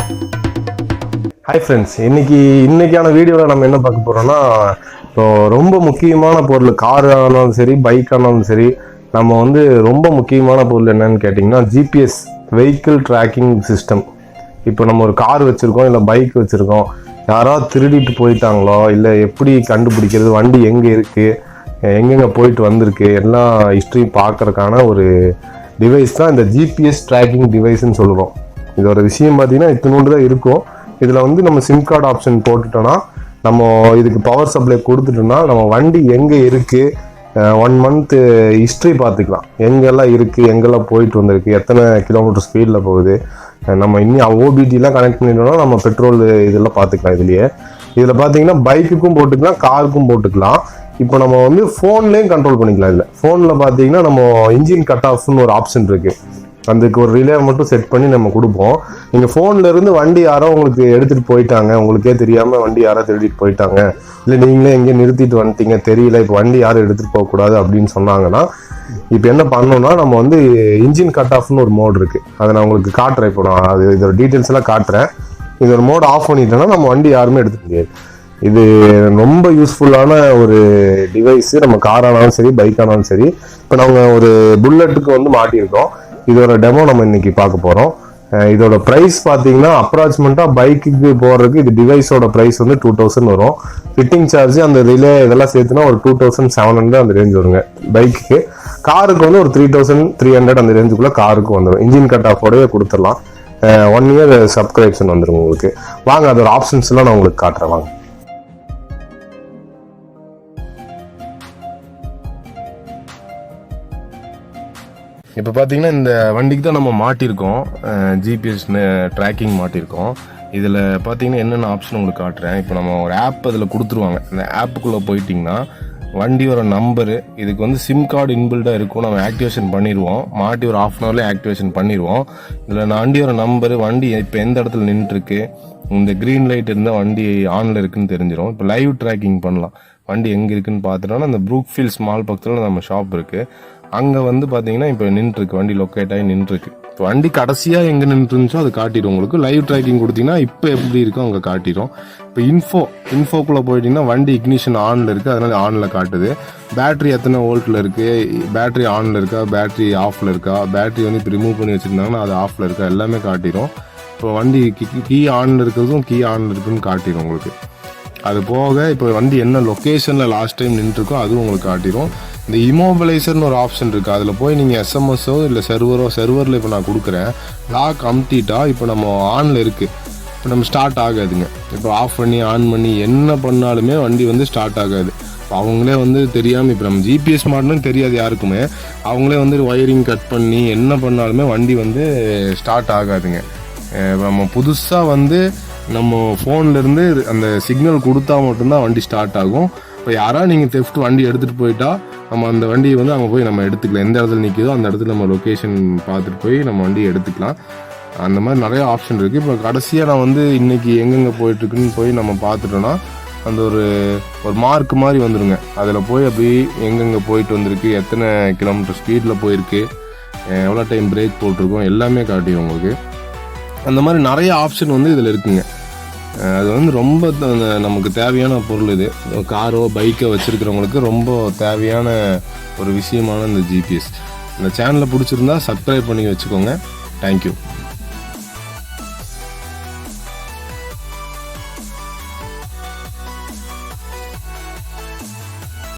Hi friends, இன்னைக்கான வீடியோவில் நம்ம என்ன பார்க்க போகிறோம்னா, இப்போ ரொம்ப முக்கியமான பொருள், கார் ஆனாலும் சரி பைக் ஆனாலும் சரி, நம்ம வந்து ரொம்ப முக்கியமான பொருள் என்னன்னு கேட்டிங்கன்னா ஜிபிஎஸ், வெஹிக்கிள் ட்ராக்கிங் சிஸ்டம். இப்போ நம்ம ஒரு கார் வச்சுருக்கோம், இல்லை பைக் வச்சுருக்கோம், யாராவது திருடிட்டு போயிட்டாங்களோ, இல்லை எப்படி கண்டுபிடிக்கிறது, வண்டி எங்கே இருக்குது, எங்கெங்கே போயிட்டு வந்திருக்கு, எல்லா ஹிஸ்ட்ரியும் பார்க்கறதுக்கான ஒரு டிவைஸ் தான் இந்த ஜிபிஎஸ் ட்ராக்கிங் டிவைஸ்ன்னு சொல்லுவோம். இதோட விஷயம் பார்த்தீங்கன்னா இத்தினோண்டு தான் இருக்கும். இதில் வந்து நம்ம சிம் கார்டு ஆப்ஷன் போட்டுட்டோன்னா, நம்ம இதுக்கு பவர் சப்ளை கொடுத்துட்டோம்னா, நம்ம வண்டி எங்கே இருக்குது, 1 month ஹிஸ்ட்ரி பார்த்துக்கலாம். எங்கெல்லாம் இருக்குது, எங்கெல்லாம் போயிட்டு வந்திருக்கு, எத்தனை கிலோமீட்டர் ஸ்பீடில் போகுது. நம்ம இன்னும் ஓபிடிலாம் கனெக்ட் பண்ணிட்டோம்னா நம்ம பெட்ரோல் இதெல்லாம் பார்த்துக்கலாம். இதில் பார்த்தீங்கன்னா பைக்குக்கும் போட்டுக்கலாம், காருக்கும் போட்டுக்கலாம். இப்போ நம்ம வந்து ஃபோன்லேயும் கண்ட்ரோல் பண்ணிக்கலாம். இதில் ஃபோனில் பார்த்தீங்கன்னா நம்ம இன்ஜின் கட் ஆஃப்னு ஒரு ஆப்ஷன் இருக்குது. அதுக்கு ஒரு ரிலே மட்டும் செட் பண்ணி நம்ம கொடுப்போம். நீங்கள் ஃபோனில் இருந்து வண்டி யாரோ உங்களுக்கு எடுத்துகிட்டு போயிட்டாங்க, உங்களுக்கே தெரியாமல் வண்டி யாரோ திருடிட்டு போயிட்டாங்க, இல்லை நீங்களே எங்கேயும் நிறுத்திட்டு வந்துட்டீங்க தெரியல, இப்போ வண்டி யாரும் எடுத்துகிட்டு போகக்கூடாது அப்படின்னு சொன்னாங்கன்னா, இப்போ என்ன பண்ணணும்னா நம்ம வந்து இன்ஜின் கட் ஆஃப்னு ஒரு மோட் இருக்குது. அதை நான் உங்களுக்கு காட்டுறேன். இப்போ நான் இதோட டீட்டெயில்ஸ் எல்லாம் காட்டுறேன். இதோட மோட் ஆஃப் பண்ணிட்டேன்னா நம்ம வண்டி யாருமே எடுத்துக்க முடியாது. இது ரொம்ப யூஸ்ஃபுல்லான ஒரு டிவைஸு. நம்ம கார் ஆனாலும் சரி பைக் ஆனாலும் சரி. இப்போ நாங்கள் ஒரு புல்லட்டுக்கு வந்து மாட்டியிருக்கோம். இதோட டெமோ நம்ம இன்னைக்கு பார்க்க போகிறோம். இதோட ப்ரைஸ் பார்த்தீங்கன்னா அப்ராக்சிமேட்டாக பைக்குக்கு போகிறதுக்கு இது டிவைஸோட ப்ரைஸ் வந்து 2000 வரும். ஃபிட்டிங் சார்ஜ் அந்த ரிலே இதெல்லாம் சேர்த்துனா ஒரு 2700 அந்த ரேஞ்ச் வருங்க பைக்குக்கு. காருக்கு வந்து ஒரு 3300 அந்த ரேஞ்சுக்குள்ளே காருக்கு வந்துடும். இன்ஜின் கட் ஆஃபோடய கொடுத்துடலாம். 1 year சப்ஸ்கிரிப்ஷன் வந்துடும் உங்களுக்கு. வாங்க அதோட ஆப்ஷன்ஸ்லாம் நான் உங்களுக்கு காட்டுறேன். வாங்க. இப்போ பார்த்தீங்கன்னா இந்த வண்டிக்கு தான் நம்ம மாட்டியிருக்கோம், ஜிபிஎஸ் ட்ராக்கிங் மாட்டியிருக்கோம். இதில் பார்த்தீங்கன்னா என்னென்ன ஆப்ஷன் உங்களுக்கு காட்டுறேன். இப்போ நம்ம ஒரு ஆப் அதில் கொடுத்துருவாங்க. அந்த ஆப்புக்குள்ளே போயிட்டிங்கன்னா வண்டியோட நம்பரு, இதுக்கு வந்து சிம் கார்டு இன்பில்டாக இருக்கும். நம்ம ஆக்டிவேஷன் பண்ணிடுவோம். மாட்டி ஒரு 1/2 hourலேயே ஆக்டிவேஷன் பண்ணிடுவோம். இதில் வண்டியோட நம்பரு, வண்டி இப்போ எந்த இடத்துல நின்றுருக்கு, இந்த க்ரீன் லைட் இருந்தால் வண்டி ஆனில் இருக்குன்னு தெரிஞ்சிடும். இப்போ லைவ் ட்ராக்கிங் பண்ணலாம். வண்டி எங்கே இருக்குன்னு பார்த்துட்டோன்னா அந்த ப்ரூக்ஃபீல்ட் ஸ்மால் பக்கத்தில் நம்ம ஷாப் இருக்குது. அங்கே வந்து பார்த்தீங்கன்னா இப்போ நின்றுருக்கு, வண்டி லொக்கேட் ஆகி நின்றுருக்கு. இப்போ வண்டி கடைசியாக எங்கே நின்றுருந்துச்சோ அது காட்டிடும் உங்களுக்கு. லைவ் ட்ராக்கிங் கொடுத்தீங்கன்னா இப்போ எப்படி இருக்கோ அங்கே காட்டிடும். இப்போ இன்ஃபோக்குள்ளே போயிட்டீங்கன்னா வண்டி இக்னிஷன் ஆனில் இருக்குது, அதனால ஆனில் காட்டுது. பேட்டரி எத்தனை வோல்ட்டில் இருக்குது, பேட்டரி ஆனில் இருக்கா, பேட்டரி ஆஃபில் இருக்கா, பேட்டரி வந்து இப்போ ரிமூவ் பண்ணி வச்சுருந்தாங்கன்னா அது ஆஃபில் இருக்கா, எல்லாமே காட்டிடும். இப்போ வண்டி கீ ஆனில் இருக்கிறதும் கீ ஆனில் இருக்குன்னு காட்டிடும் உங்களுக்கு. அது போக இப்போ வண்டி என்ன லொக்கேஷனில் லாஸ்ட் டைம் நின்றுருக்கோ அதுவும் உங்களுக்கு காட்டிடும். இந்த இமோபிளைசர்னு ஒரு ஆப்ஷன் இருக்குது. அதில் போய் நீங்கள் எஸ்எம்எஸோ இல்லை சர்வரில் இப்போ நான் கொடுக்குறேன், லாக் அமுத்திட்டா இப்போ நம்ம ஆனில் இருக்குது, இப்போ நம்ம ஸ்டார்ட் ஆகாதுங்க. இப்போ ஆஃப் பண்ணி ஆன் பண்ணி என்ன பண்ணாலுமே வண்டி வந்து ஸ்டார்ட் ஆகாது. இப்போ அவங்களே வந்து தெரியாமல், இப்போ நம்ம ஜிபிஎஸ் மாடலும் தெரியாது யாருக்குமே, அவங்களே வந்து ஒயரிங் கட் பண்ணி என்ன பண்ணாலுமே வண்டி வந்து ஸ்டார்ட் ஆகாதுங்க. நம்ம புதுசாக வந்து நம்ம ஃபோன்லேருந்து அந்த சிக்னல் கொடுத்தா மட்டும்தான் வண்டி ஸ்டார்ட் ஆகும். இப்போ யாராவது நீங்கள் தெஃப்ட் வண்டி எடுத்துகிட்டு போயிட்டா நம்ம அந்த வண்டியை வந்து அங்கே போய் நம்ம எடுத்துக்கலாம். எந்த இடத்துல நிற்கிதோ அந்த இடத்துல நம்ம லொக்கேஷன் பார்த்துட்டு போய் நம்ம வண்டியை எடுத்துக்கலாம். அந்த மாதிரி நிறைய ஆப்ஷன் இருக்குது. இப்போ கடைசியாக நான் வந்து இன்றைக்கி எங்கெங்கே போயிட்டுருக்குன்னு போய் நம்ம பார்த்துட்டோன்னா அந்த ஒரு மார்க் மாதிரி வந்துடுங்க. அதில் போய் அப்படி எங்கெங்கே போயிட்டு வந்திருக்கு, எத்தனை கிலோமீட்டர் ஸ்பீடில் போயிருக்கு, எவ்வளோ டைம் பிரேக் போட்டிருக்கோம், எல்லாமே காட்டிடும் உங்களுக்கு. அந்த மாதிரி நிறைய ஆப்ஷன் வந்து இதில் இருக்குங்க. அது வந்து ரொம்ப நமக்கு தேவையான பொருள். இது காரோ பைக்கோ வச்சுருக்கிறவங்களுக்கு ரொம்ப தேவையான ஒரு விஷயமான இந்த ஜிபிஎஸ். இந்த சேனலை பிடிச்சிருந்தா சப்ஸ்கிரைப் பண்ணி வச்சுக்கோங்க. தேங்க்யூ.